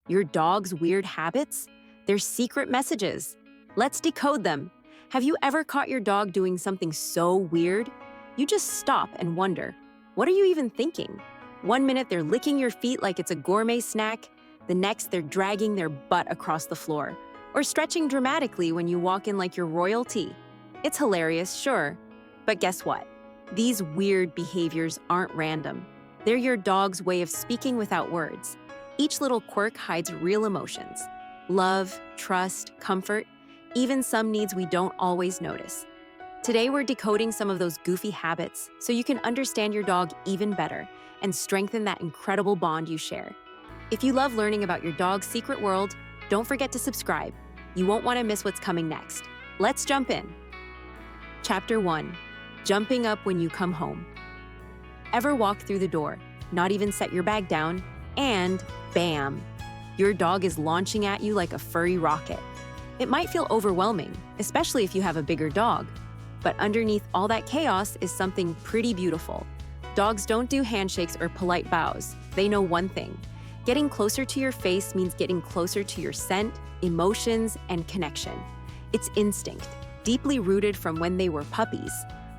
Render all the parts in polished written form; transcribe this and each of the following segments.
Your dog's weird habits? They're secret messages. Let's decode them. Have you ever caught your dog doing something so weird? You just stop and wonder, what are you even thinking? One minute they're licking your feet like it's a gourmet snack, the next they're dragging their butt across the floor, or stretching dramatically when you walk in like you're royalty. It's hilarious, sure, but guess what? These weird behaviors aren't random. They're your dog's way of speaking without words. Each little quirk hides real emotions: love, trust, comfort, even some needs we don't always notice. Today, we're decoding some of those goofy habits so you can understand your dog even better and strengthen that incredible bond you share. If you love learning about your dog's secret world, don't forget to subscribe. You won't want to miss what's coming next. Let's jump in. Chapter 1. Jumping up when you come home. Ever walk through the door, not even set your bag down, and bam! Your dog is launching at you like a furry rocket. It might feel overwhelming, especially if you have a bigger dog. But underneath all that chaos is something pretty beautiful. Dogs don't do handshakes or polite bows. They know one thing: getting closer to your face means getting closer to your scent, emotions, and connection. It's instinct, deeply rooted from when they were puppies.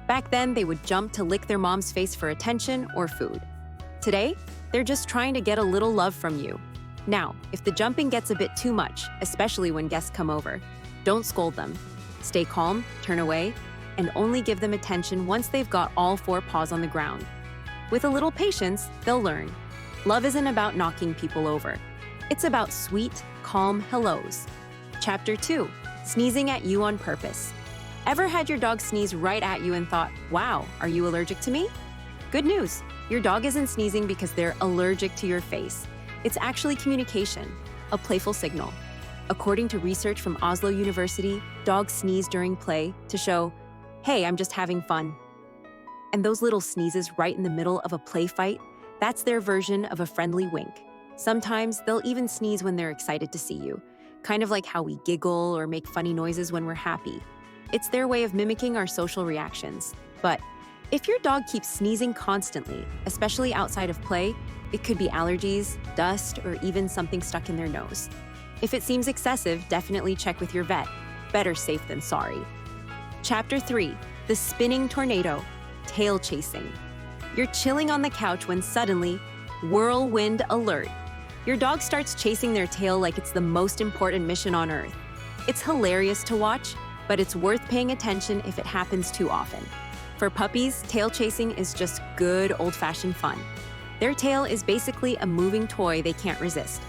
Back then, they would jump to lick their mom's face for attention or food. Today, they're just trying to get a little love from you. Now, if the jumping gets a bit too much, especially when guests come over, don't scold them. Stay calm, turn away, and only give them attention once they've got all 4 paws on the ground. With a little patience, they'll learn. Love isn't about knocking people over. It's about sweet, calm hellos. Chapter 2. Sneezing at you on purpose. Ever had your dog sneeze right at you and thought, wow, are you allergic to me? Good news, your dog isn't sneezing because they're allergic to your face. It's actually communication, a playful signal. According to research from Oslo University, dogs sneeze during play to show, hey, I'm just having fun. And those little sneezes right in the middle of a play fight, that's their version of a friendly wink. Sometimes they'll even sneeze when they're excited to see you, kind of like how we giggle or make funny noises when we're happy. It's their way of mimicking our social reactions. But if your dog keeps sneezing constantly, especially outside of play, it could be allergies, dust, or even something stuck in their nose. If it seems excessive, definitely check with your vet. Better safe than sorry. Chapter 3. The spinning tornado. Tail chasing. You're chilling on the couch when suddenly, whirlwind alert. Your dog starts chasing their tail like it's the most important mission on earth. It's hilarious to watch, but it's worth paying attention if it happens too often. For puppies, tail chasing is just good old-fashioned fun. Their tail is basically a moving toy they can't resist.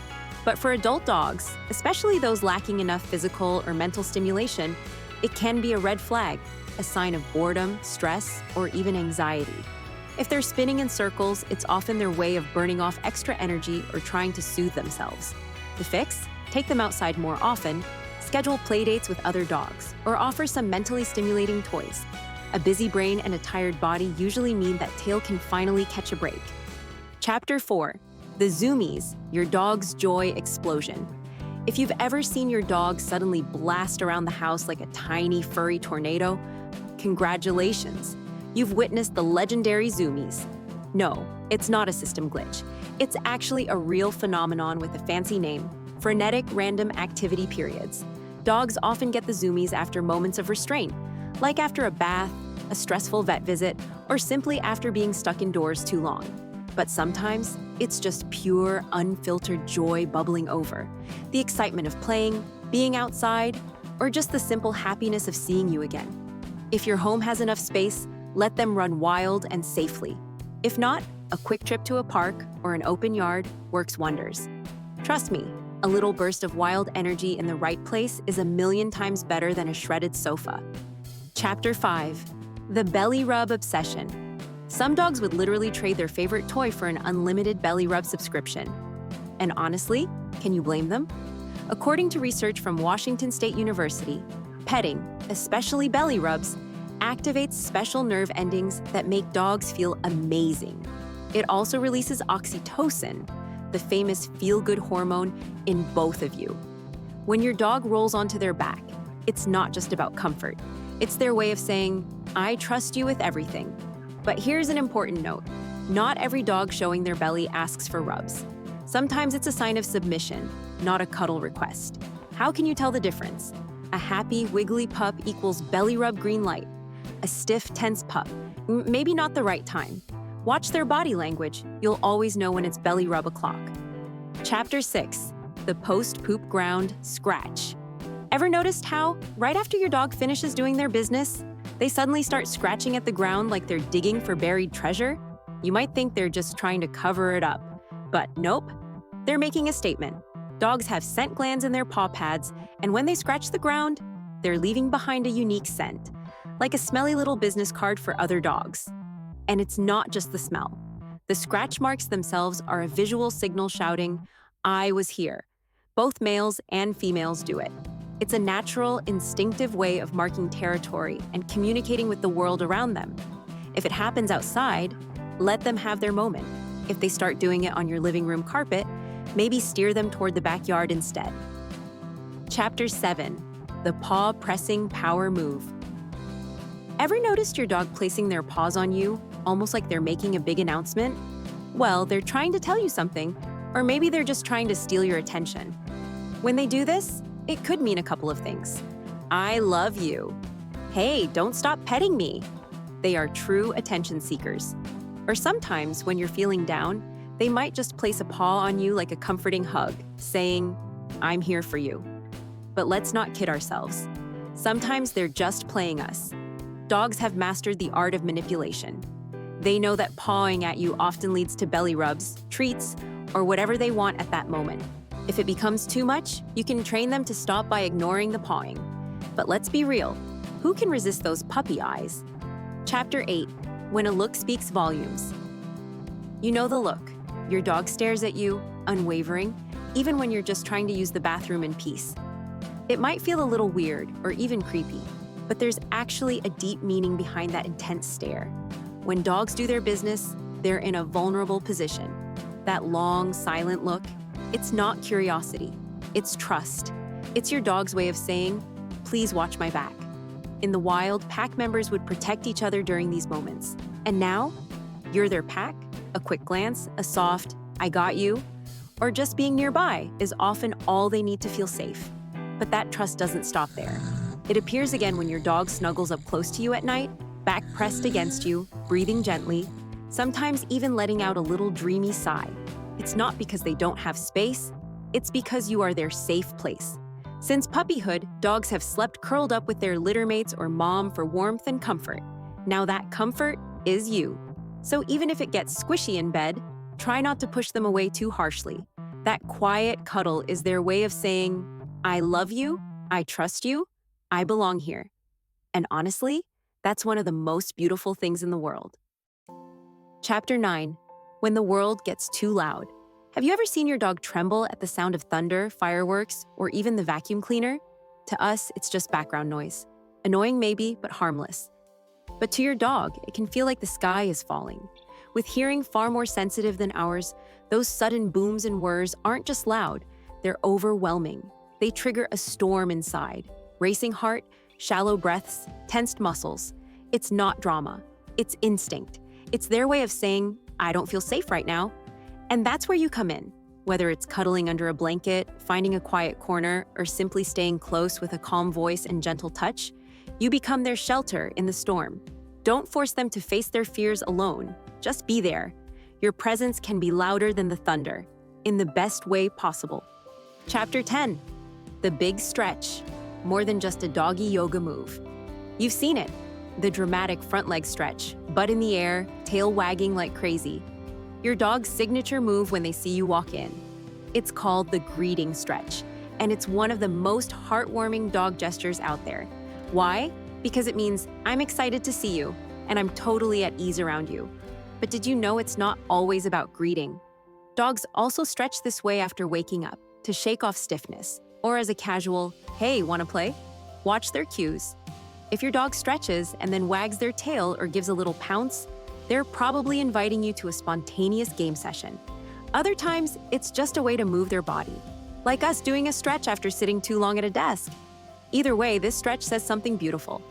But for adult dogs, especially those lacking enough physical or mental stimulation, it can be a red flag, a sign of boredom, stress, or even anxiety. If they're spinning in circles, it's often their way of burning off extra energy or trying to soothe themselves. The fix? Take them outside more often, schedule play dates with other dogs, or offer some mentally stimulating toys. A busy brain and a tired body usually mean that tail can finally catch a break. Chapter 4. The zoomies, your dog's joy explosion. If you've ever seen your dog suddenly blast around the house like a tiny furry tornado, congratulations, you've witnessed the legendary zoomies. No, it's not a system glitch. It's actually a real phenomenon with a fancy name: frenetic random activity periods. Dogs often get the zoomies after moments of restraint, like after a bath, a stressful vet visit, or simply after being stuck indoors too long. But sometimes, it's just pure, unfiltered joy bubbling over. The excitement of playing, being outside, or just the simple happiness of seeing you again. If your home has enough space, let them run wild and safely. If not, a quick trip to a park or an open yard works wonders. Trust me, a little burst of wild energy in the right place is 1,000,000 times better than a shredded sofa. Chapter 5. The belly rub obsession. Some dogs would literally trade their favorite toy for an unlimited belly rub subscription. And honestly, can you blame them? According to research from Washington State University, petting, especially belly rubs, activates special nerve endings that make dogs feel amazing. It also releases oxytocin, the famous feel-good hormone, in both of you. When your dog rolls onto their back, it's not just about comfort. It's their way of saying, I trust you with everything. But here's an important note. Not every dog showing their belly asks for rubs. Sometimes it's a sign of submission, not a cuddle request. How can you tell the difference? A happy, wiggly pup equals belly rub green light. A stiff, tense pup, maybe not the right time. Watch their body language. You'll always know when it's belly rub o'clock. Chapter 6, the post-poop ground scratch. Ever noticed how, right after your dog finishes doing their business, they suddenly start scratching at the ground like they're digging for buried treasure? You might think they're just trying to cover it up, but nope. They're making a statement. Dogs have scent glands in their paw pads, and when they scratch the ground, they're leaving behind a unique scent, like a smelly little business card for other dogs. And it's not just the smell. The scratch marks themselves are a visual signal shouting, "I was here." Both males and females do it. It's a natural, instinctive way of marking territory and communicating with the world around them. If it happens outside, let them have their moment. If they start doing it on your living room carpet, maybe steer them toward the backyard instead. Chapter 7, the paw pressing power move. Ever noticed your dog placing their paws on you, almost like they're making a big announcement? Well, they're trying to tell you something, or maybe they're just trying to steal your attention. When they do this, it could mean a couple of things. I love you. Hey, don't stop petting me. They are true attention seekers. Or sometimes, when you're feeling down, they might just place a paw on you like a comforting hug, saying, "I'm here for you." But let's not kid ourselves. Sometimes they're just playing us. Dogs have mastered the art of manipulation. They know that pawing at you often leads to belly rubs, treats, or whatever they want at that moment. If it becomes too much, you can train them to stop by ignoring the pawing. But let's be real, who can resist those puppy eyes? Chapter 8, when a look speaks volumes. You know the look. Your dog stares at you, unwavering, even when you're just trying to use the bathroom in peace. It might feel a little weird or even creepy, but there's actually a deep meaning behind that intense stare. When dogs do their business, they're in a vulnerable position. That long, silent look, it's not curiosity, it's trust. It's your dog's way of saying, "Please watch my back." In the wild, pack members would protect each other during these moments. And now, you're their pack. A quick glance, a soft, "I got you," or just being nearby is often all they need to feel safe. But that trust doesn't stop there. It appears again when your dog snuggles up close to you at night, back pressed against you, breathing gently, sometimes even letting out a little dreamy sigh. It's not because they don't have space, it's because you are their safe place. Since puppyhood, dogs have slept curled up with their litter mates or mom for warmth and comfort. Now that comfort is you. So even if it gets squishy in bed, try not to push them away too harshly. That quiet cuddle is their way of saying, "I love you, I trust you, I belong here." And honestly, that's one of the most beautiful things in the world. Chapter 9, when the world gets too loud. Have you ever seen your dog tremble at the sound of thunder, fireworks, or even the vacuum cleaner? To us, it's just background noise. Annoying maybe, but harmless. But to your dog, it can feel like the sky is falling. With hearing far more sensitive than ours, those sudden booms and whirs aren't just loud, they're overwhelming. They trigger a storm inside. Racing heart, shallow breaths, tensed muscles. It's not drama. It's instinct. It's their way of saying, "I don't feel safe right now." And that's where you come in. Whether it's cuddling under a blanket, finding a quiet corner, or simply staying close with a calm voice and gentle touch, you become their shelter in the storm. Don't force them to face their fears alone. Just be there. Your presence can be louder than the thunder, in the best way possible. Chapter 10, the big stretch. More than just a doggy yoga move. You've seen it. The dramatic front leg stretch, butt in the air, tail wagging like crazy. Your dog's signature move when they see you walk in. It's called the greeting stretch, and it's one of the most heartwarming dog gestures out there. Why? Because it means, "I'm excited to see you, and I'm totally at ease around you." But did you know it's not always about greeting? Dogs also stretch this way after waking up, to shake off stiffness, or as a casual, "Hey, wanna play?" Watch their cues. If your dog stretches and then wags their tail or gives a little pounce, they're probably inviting you to a spontaneous game session. Other times, it's just a way to move their body, like us doing a stretch after sitting too long at a desk. Either way, this stretch says something beautiful.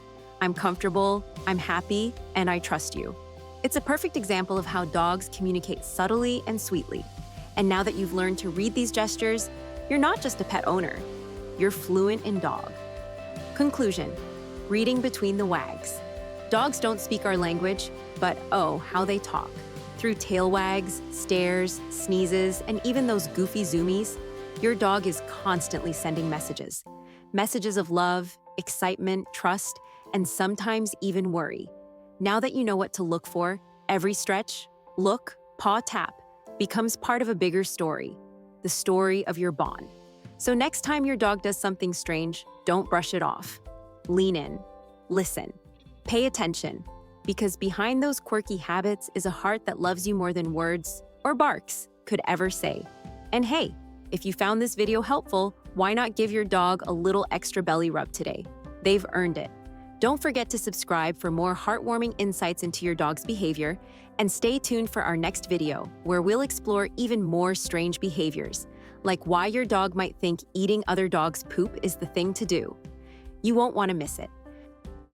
I'm comfortable, I'm happy, and I trust you. It's a perfect example of how dogs communicate subtly and sweetly. And now that you've learned to read these gestures, You're not just a pet owner, you're fluent in dog. Conclusion: reading between the wags. Dogs don't speak our language, but oh, how they talk. Through tail wags, stares, sneezes, and even those goofy zoomies, your dog is constantly sending messages. Messages of love, excitement, trust, and sometimes even worry. Now that you know what to look for, every stretch, look, paw tap becomes part of a bigger story, the story of your bond. So next time your dog does something strange, don't brush it off. Lean in, listen, pay attention, because behind those quirky habits is a heart that loves you more than words or barks could ever say. And hey, if you found this video helpful, why not give your dog a little extra belly rub today? They've earned it. Don't forget to subscribe for more heartwarming insights into your dog's behavior, and stay tuned for our next video where we'll explore even more strange behaviors, like why your dog might think eating other dogs' poop is the thing to do. You won't want to miss it.